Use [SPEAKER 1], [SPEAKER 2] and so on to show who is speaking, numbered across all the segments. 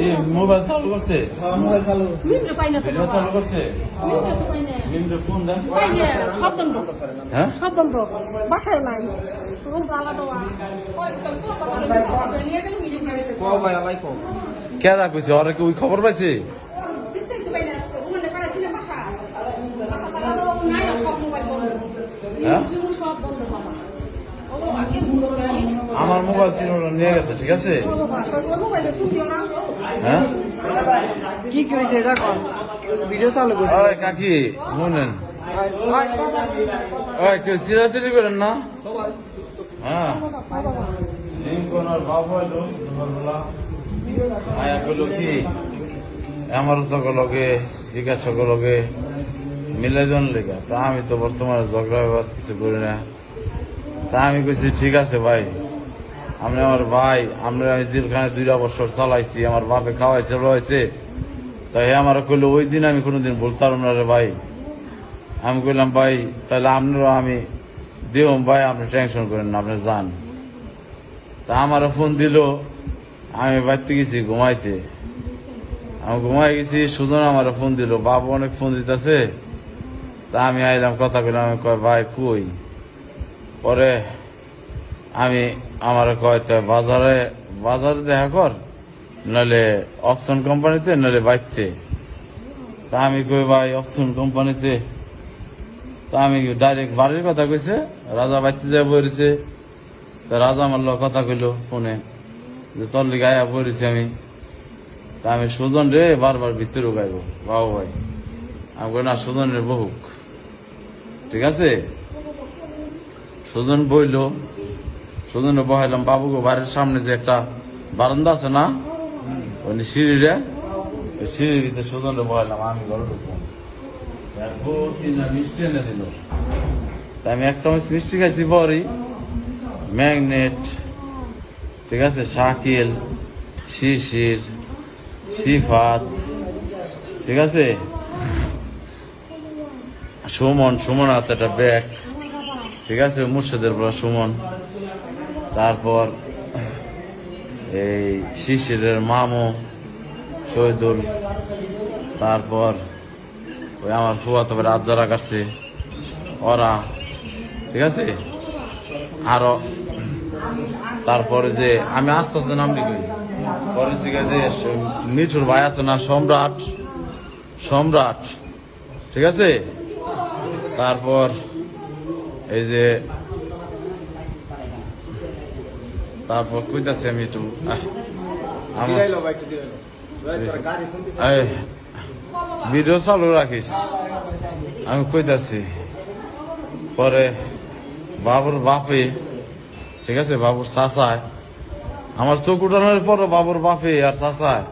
[SPEAKER 1] এই মোবাইল চালু করছে,
[SPEAKER 2] মোবাইল চালু
[SPEAKER 3] মিন্টু পাই না তো
[SPEAKER 1] ভিডিও চালু করছে।
[SPEAKER 3] মিন্টু তো পাই না
[SPEAKER 1] নিম্ন ফোন দেন।
[SPEAKER 3] পাই না সব বন্ধ
[SPEAKER 1] হ্যাঁ
[SPEAKER 3] সব বন্ধ বাসায় নাই রুম তালা দেওয়া ওই তো কথা নিয়ে গেল মিটিং করেছে
[SPEAKER 2] কো ভাই আলাই কো
[SPEAKER 1] কেডা কইছে? ওরা কি ওই খবর পাইছে?
[SPEAKER 3] বিস্তারিত পাই না ওখানে পাঠাইছিল বাসা বাসা তালা দেওয়া নাই সব মোবাইল বন্ধ
[SPEAKER 1] হ্যাঁ?
[SPEAKER 3] ইউটিউব সব বন্ধ বাবা
[SPEAKER 1] আমার মোবাইল চিনোটা নিয়ে গেছে, ঠিক আছে?
[SPEAKER 3] মোবাইলে ফুটিও না
[SPEAKER 1] হ্যাঁ
[SPEAKER 2] কি কইছে এটা কোন ভিডিও চালু করছে
[SPEAKER 1] ওই কাকি শুনেন, ওই কেউ চিরাচিরি করেন না? হ্যাঁ লিঙ্কন আর বাবু এলো দুপুরবেলা, আয়া কইল কি আমার তো লগে জিজ্ঞাসা লগে মিলে জন লেখা। তা আমি তো বর্তমানে ঝগড়া বিবাদ কিছু করি না। তা আমি কইছি ঠিক আছে ভাই, আপনি আমার ভাই, আমরা আমি জেলখানে 2 বছর চালাইছি, আমার বাপে খাওয়াইছে রয়েছে। তাই আমার কইলো ওই দিন আমি কোনোদিন বলতাম না রে ভাই। আমি কইলাম ভাই তাহলে আপনারও আমি দিও ভাই, আপনি টেনশন করেন না, আপনি যান। তা আমারও ফোন দিল, আমি বাড়িতে গেছি ঘুমাইতে। আমি ঘুমাই গেছি, সুজন আমার ফোন দিল, বাবু অনেক ফোন দিতেছে। তা আমি আইলাম, কথা কইলাম, আমি কয় ভাই কই? পরে আমি আমার কয় তো বাজারে দেখা কর, নইলে অপশন কোম্পানিতে, নইলে বাইতে। তা আমি কই ভাই অপশন কোম্পানিতে। তা আমি ডাইরেক্ট বাড়ির কথা কইছে, রাজা বাইতে যায় বইছে। তা রাজা আমার লগে কথা কইলো ফোনে যে তোর লিগে আয়া বইছি আমি। তা আমি সুজন রে বারবার ভিতরে গাইব বাবু ভাই। আমি কই না, সুজন রে বহুক, ঠিক আছে? সুজন বইল, সুজনে বহাইলাম বাবুকে বাড়ির সামনে যে একটা বারান্দা আছে না, ওই সিঁড়িরে, ওই সিঁড়ির ভিতরে সুজনে বহাইলাম, আমি ঘরে ঢুকবো। মিষ্টি এনে দিল। তা আমি 1 চামচ মিষ্টি খাইছি, পরই ম্যাগনেট, ঠিক আছে, শাকিল, শিশির, সিফাত, ঠিক আছে, সুমন হাতে একটা ব্যাগ, ঠিক আছে, মুর্শিদের বড় সুমন। তারপর এই শিশিরের মামু শহীদুল, তারপর ওই আমার ফুয়াতো রাত যারা কাটছে ওরা, ঠিক আছে। আরো তারপরে যে আমি আস্তে আস্তে নাম লিখি, পরে যে মিঠুর ভাই আছে না, সম্রাট, ঠিক আছে। তারপর এই যে তারপর কইতাছি আমি একটু ভিডিও চালু রাখিস, আমি কইতাছি। পরে বাবুর বাপে, ঠিক আছে, বাবুর চাচায় আমার চোখ উঠানোর পর বাবুর বাপে আর চাচায়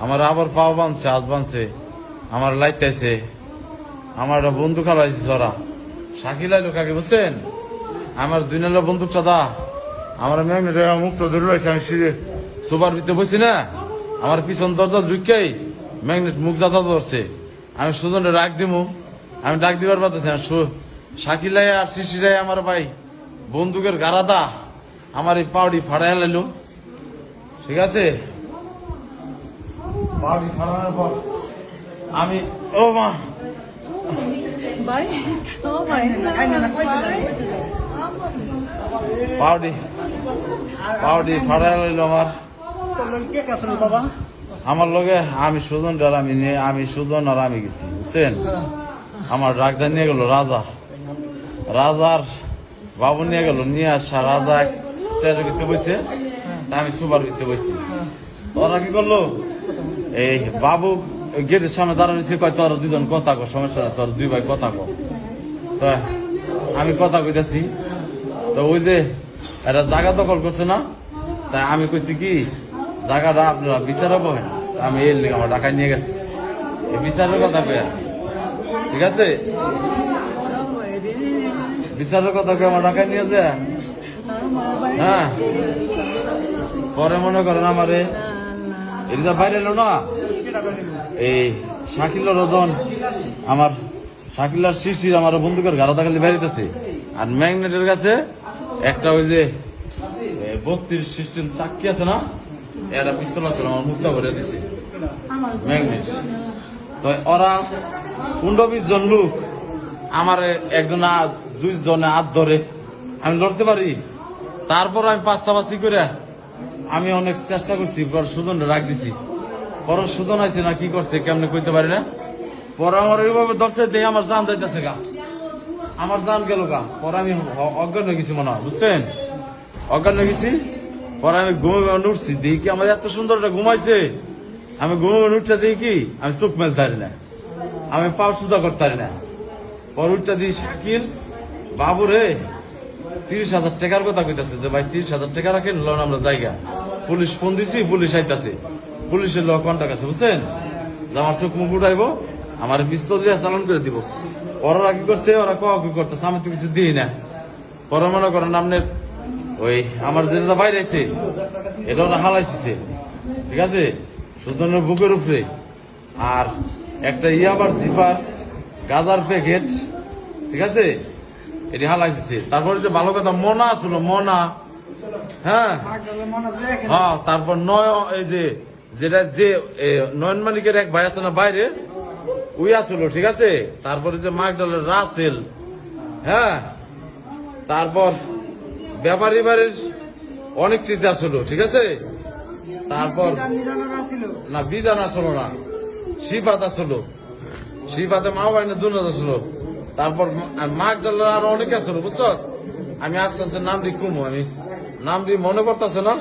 [SPEAKER 1] আমার আবার পাও বানছে, হাত বানছে, আমার লাইতেছে, আমার একটা বন্দুক হারাইছে ওরা। শাকিল আইলো কাকে বুঝছেন, আমার 2 নালা বন্দুকটা দা, আমার ম্যাগনেট মুক্ত ধরে রয়েছে। আমি সুপার ভিতরে বসি না, আমার পিছন দরজা ঢুকাই ম্যাগনেট মুখ যাতা ধরছে। আমি সুজনে ডাক দিমু, আমি ডাক দিবার পারতেছি না। শাকিলাই আর শিশিরাই আমার ভাই বন্দুকের গাড়া দা আমার এই পাউডি ফাড়াই লাইলো, ঠিক আছে। পাউডি ফাড়ানোর পর আমি ও মা পাউডি ফাড়াই লাইলো আমার। আমার লগে আমি সুজন আর আমি সুজন আর আমি গেছি, বুঝছেন। আমার ডাক্তার নিয়ে গেল রাজার বাবু নিয়ে গেল, নিয়ে আসা রাজা চেয়ারের ভিতরে বসে, আমি সুপার ভিতরে বসছি। ওরা কি করলো, এই বাবু গেটের সামনে দাঁড়ানিছে, কয় তোর 2জন কথা কো, সমস্যা না, তোর 2 ভাই কথা কো। তো আমি কথা কইতাছি, তো ওই যে একটা জায়গা দখল করছে না, তাই আমি কইছি কি জায়গাটা আপনারা বিচার বহেন, আমি এর লিগে আমার ঢাকায় নিয়ে গেছি, এই বিচারের কথা কয়ে, ঠিক আছে, বিচারের কথা কয়ে আমার ঢাকায় নিয়ে যায়। হ্যাঁ, পরে মনে করেন আমারে এটা বাইরে এলো না, এই শাকিল রজন আমার শাকিলার শিশির আমার বন্দুকের গাড়াটা খালি বেরিতেছে, আর ম্যাগনেটের কাছে একটা ওই যে 32 সিস্টেম চাক্কি আছে না, একটা পিস্তল আছে আমার মুক্তা করে দিছে ম্যাগনেট। তো ওরা 15-20 জন লোক আমার একজন 2 জনে হাত ধরে, আমি লড়তে পারি। তারপর আমি পাঁচাপাচি করে আমি অনেক চেষ্টা করছি, পর সুজন রাখ দিছি। পরে সুজন আছে না কি করছে কেমনে কইতে পারি না। পরে আমার এইভাবে ধরছে দেখে আমার জান যাইতেছে গা, আমার জান গেল গা। পরে আমি অজ্ঞান হয়ে গেছি মনে হয়, বুঝছেন, অজ্ঞান হয়ে গেছি। পরে আমি ঘুমে উঠছি, দেখি কি আমার এত সুন্দর একটা ঘুমাইছে। আমি ঘুমে উঠছে দেখি কি আমি চোখ মেলতে পারি না, আমি পাও সুদা করতে পারি না। পরে উঠছে দিই শাকিল বাবু রে 30,000 টাকার কথা কইতাছে যে ভাই 30,000 টাকা রাখেন লোন আমরা জায়গা। পুলিশ ফোন দিছি, পুলিশ আইতাছে, পুলিশের লোক কন্টাক্ট আছে, বুঝছেন, যে আমার চোখ মুখ উঠাইবো, আমার পিস্তল দিয়ে চালান করে দিব। ওরা কি করছে, ওরা কি করতেছে, আমি তো কিছু দিই না। পরে মনে করেন আপনার ওই আমার যেটা বাইরে আছে এটা ওরা হালাইছে, ঠিক আছে, সুতরাং বুকের উপরে। আর একটা ইয়াবার জিপার গাজার প্যাকেট, ঠিক আছে, এটি হালাইছে। তারপরে যে ভালো কথা মনা ছিল, মনা, হ্যাঁ হ্যাঁ। তারপর এই যে যেটা যে নয়ন মালিকের এক ভাই আছে না বাইরে, ওই আসলো, ঠিক আছে। তারপরে যে মাকডালের রাসেল, হ্যাঁ। তারপর ব্যাপারী বাড়ির অনেক চিন্তা আসলো, ঠিক আছে। তারপর না বিধান আসলো না, শিবাত আসলো, শিবাতে মা বাইনে দুর্নাথ আসলো। তারপর মাকডালের আরো অনেকে আসলো, বুঝছো। আমি আস্তে আস্তে নাম দিয়ে কুমো, আমি নাম দিয়ে মনে করতেছে না।